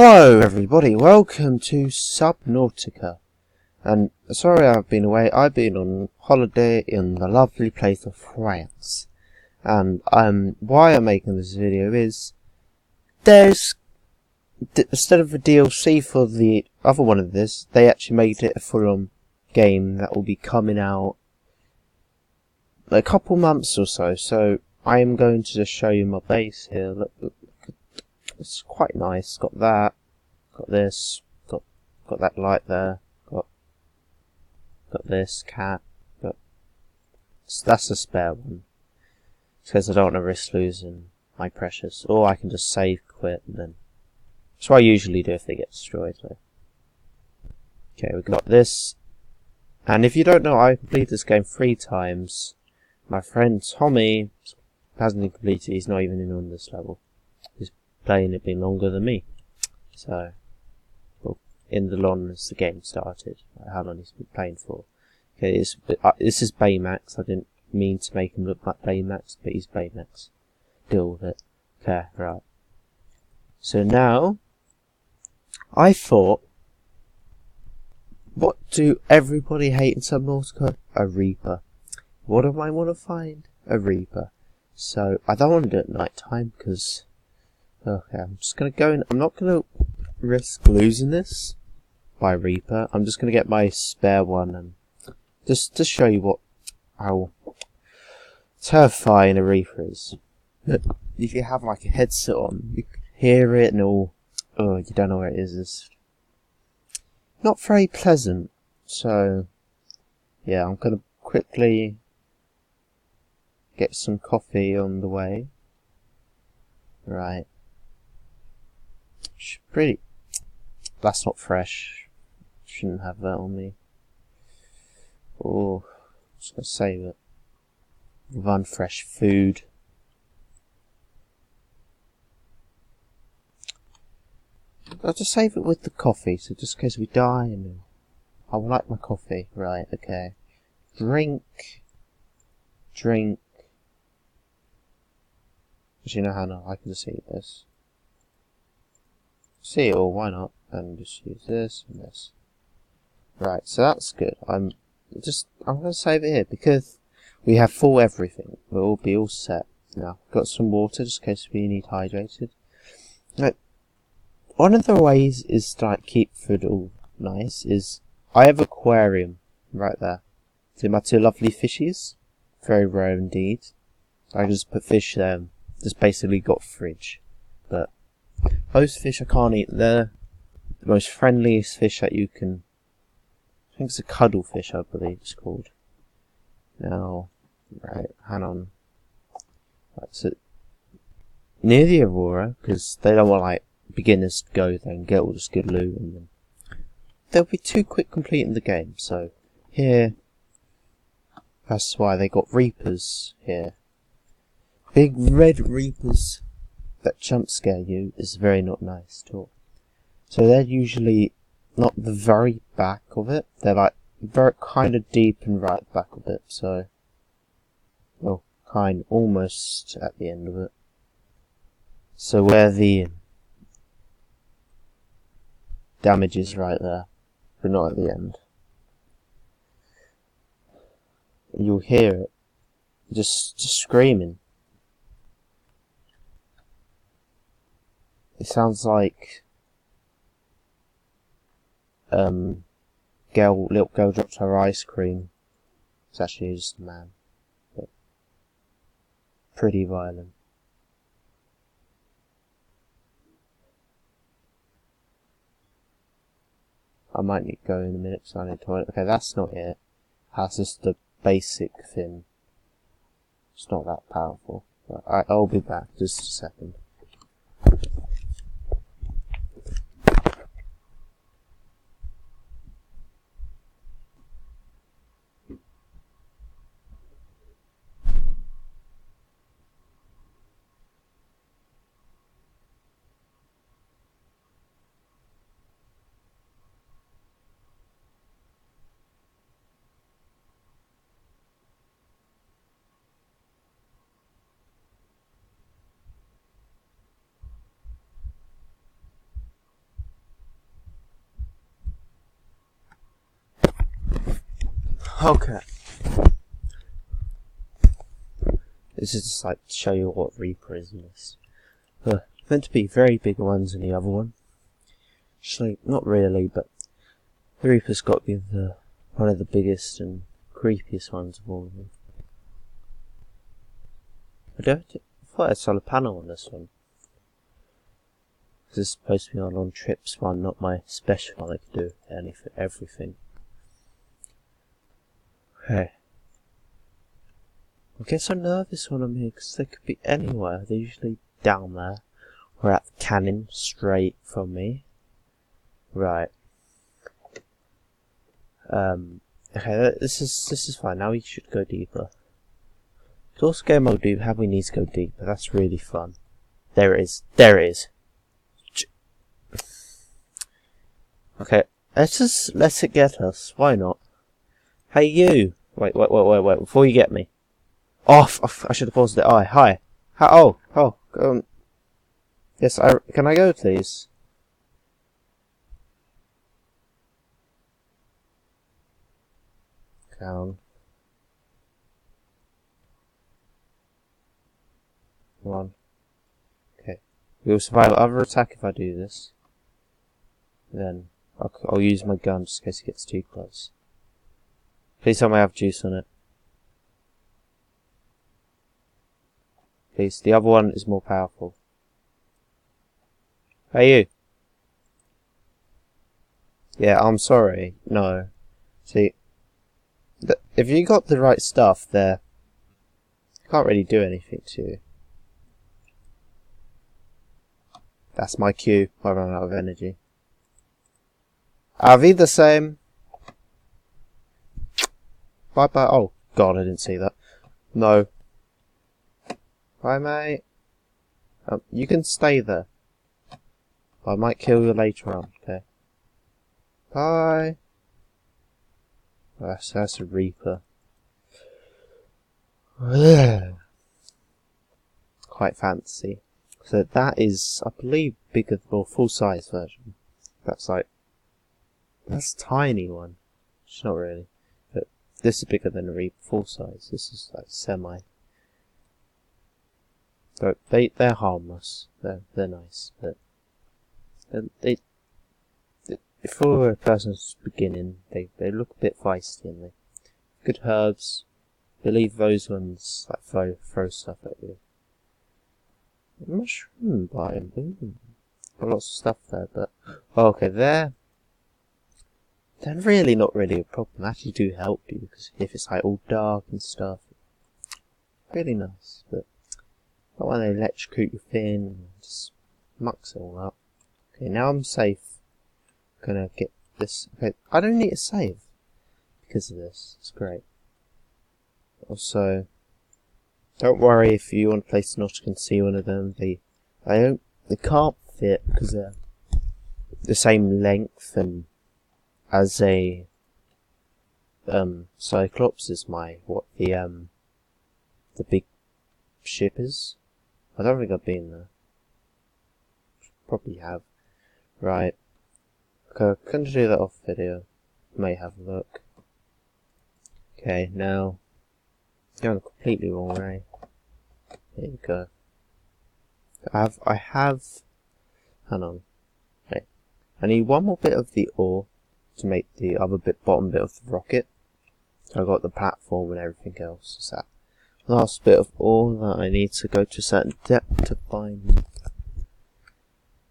Hello everybody, welcome to Subnautica. And sorry I've been away, I've been on holiday in the lovely place of France. And why I'm making this video is, instead of a DLC for the other one of this, they actually made it a full-on game that will be coming out in a couple months or so. So I am going to just show you my base here. Look, it's quite nice. Got that. Got this. Got that light there. Got this cat. So that's a spare one. Because I don't want to risk losing my precious. Or I can just save, quit, and then. That's what I usually do if they get destroyed. So. Okay, we got this. And if you don't know, I completed this game 3 times. My friend Tommy hasn't completed. He's not even in on this level. He's playing it been longer than me. So, well, in the long as the game started, how long he's been playing for. Okay, this is Baymax. I didn't mean to make him look like Baymax, but he's Baymax. Deal with it. Okay, right. So now, I thought, what do everybody hate in Subnautica? A Reaper. What do I want to find? A Reaper. So, I don't want to do it at night time, because... Okay, I'm just going to go in. I'm not going to risk losing this by Reaper. I'm just going to get my spare one and just to show you how terrifying a Reaper is. If you have like a headset on, you can hear it and all. Oh, you don't know where it is. It's not very pleasant. So, yeah, I'm going to quickly get some coffee on the way. Right. Pretty. That's not fresh. Shouldn't have that on me. Oh, just gonna save it. With unfresh food. I'll just save it with the coffee, so just in case we die. And I like my coffee. Right, okay. Drink. Actually, no, Hannah, I can just eat this. See it all, why not? And just use this and this. Right, so that's good. I'm gonna save it here because we have full everything. We'll be all set. Now, got some water just in case we need hydrated. Now, one of the ways is to like keep food all nice is I have an aquarium right there. See my 2 lovely fishies? Very rare indeed. I can just put fish there. Just basically got a fridge. But those fish I can't eat. They're the most friendliest fish that you can. I think it's a cuddlefish, I believe it's called. Now, right, hang on. Right, so near the Aurora, because they don't want like beginners to go there and get all this good loot, and then they'll be too quick completing the game. So here, that's why they got Reapers here. Big red Reapers that jump scare you is very not nice at all. So they're usually not the very back of it. They're like very kind of deep and right back of it. So, well, almost at the end of it. So where the damage is right there, but not at the end. You'll hear it, just screaming. It sounds like little girl dropped her ice cream. It's actually just a man, but pretty violent. I might need to go in a minute because I need to toilet. Okay, that's not it. That's just the basic thing. It's not that powerful. But I'll be back just a second. Okay. This is just like to show you what Reaper is in this. Meant to be very big ones in the other one. Actually, not really, but the Reaper's got to be one of the biggest and creepiest ones of all of them. I thought I had solar panel on this one. This is supposed to be on trips one, not my special one. I can do everything. Okay. I get so nervous when I'm here because they could be anywhere. They're usually down there or at the cannon straight from me. Right. Okay, this is fine. Now we should go deeper. It's also game mode do have we need to go deeper. That's really fun. There it is. There it is. Okay, let's it get us. Why not? Hey you! Wait, before you get me. Off! I should have paused it. Hi. Yes, can I go please? Down. One. Okay. We will survive other attack if I do this. Then I'll use my gun just in case it gets too close. Please tell me I have juice on it. Please, the other one is more powerful. Hey you! Yeah, I'm sorry. No. See, if you got the right stuff there, I can't really do anything to you. That's my cue. I run out of energy. Are we the same? Bye bye. Oh god, I didn't see that. No. Bye mate. You can stay there. I might kill you later on, okay? Bye. That's a Reaper. Quite fancy. So that is, I believe, bigger or full size version. That's a tiny one. It's not really. But this is bigger than a Reaper full size. This is like semi. So they're harmless. They're nice, but for a person who's beginning, they look a bit feisty and they good herbs. Believe those ones like throw stuff at you. Mushroom biome. Got lots of stuff there, but okay, they're really not really a problem. They actually do help you because if it's like all dark and stuff, really nice. But not when they electrocute your fin and just mucks it all up. Okay, now I'm safe. Gonna get this. Okay, I don't need to save because of this. It's great. Also, don't worry if you want to place an can see one of them. They can't fit because they're the same length and as a Cyclops is the big ship is. I don't think I've been there. Probably have. Right. Okay, I'm gonna do that off video. May have a look. Okay, now going completely wrong way. There you go. I have hang on. Okay. I need one more bit of the ore to make the other bottom bit of the rocket. So I got the platform and everything else. It's that last bit of ore that I need to go to a certain depth to find.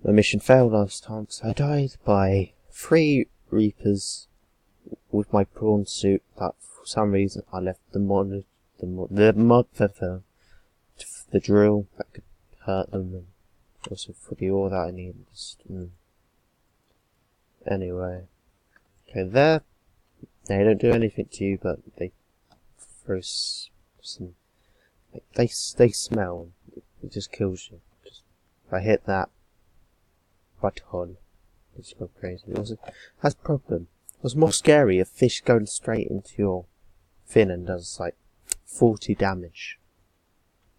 The mission failed last time because I died by 3 Reapers with my prawn suit, but for some reason I left the drill that could hurt them, and also for the ore that I needed. Anyway, okay, they don't do anything to you, but they throw some. They smell. It just kills you. If I hit that button, it just goes crazy. That's the problem. It was more scary a fish going straight into your fin and does like 40 damage.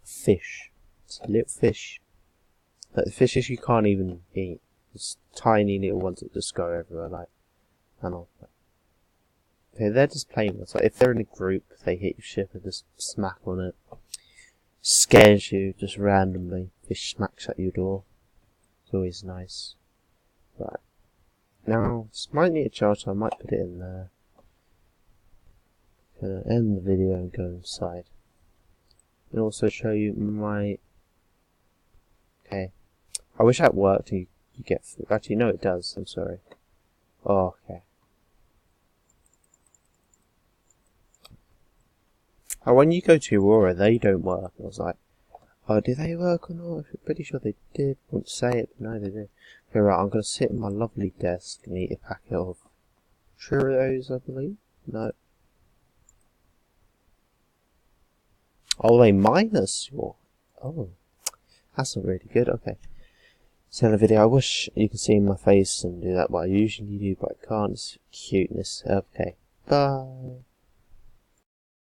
Fish. It's a little fish. Like the fishes you can't even eat. It's tiny little ones that just go everywhere like. And all. Okay, they're just plain ones. Like if they're in a group, they hit your ship and just smack on it. Scares you just randomly. It smacks at your door. It's always nice. Right. Now, this might need a charge, so I might put it in there. Gonna end the video and go inside. And also show you my... Okay. I wish that worked and you get... Actually, no it does. I'm sorry. Oh, okay. Oh, when you go to Aurora, they don't work. I was like, oh, do they work or not? I'm pretty sure they did. I won't say it, but no, they did. Okay, right, I'm going to sit at my lovely desk and eat a packet of Cheerios, I believe. No. Oh, they minus your... Oh, that's not really good. Okay. So in the video, I wish you could see my face and do that, but I usually do, but I can't. It's cuteness. Okay. Bye.